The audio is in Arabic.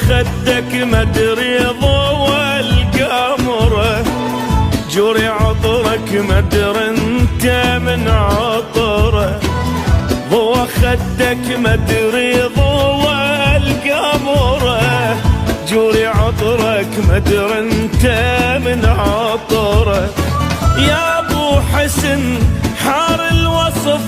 خدك مدري ضوى القمره، جوري عطرك مدري انت من عطره، ضوى خدك مدري ضوى القمره، جوري عطرك مدري انت من عطره. يا ابو حسن حار الوصف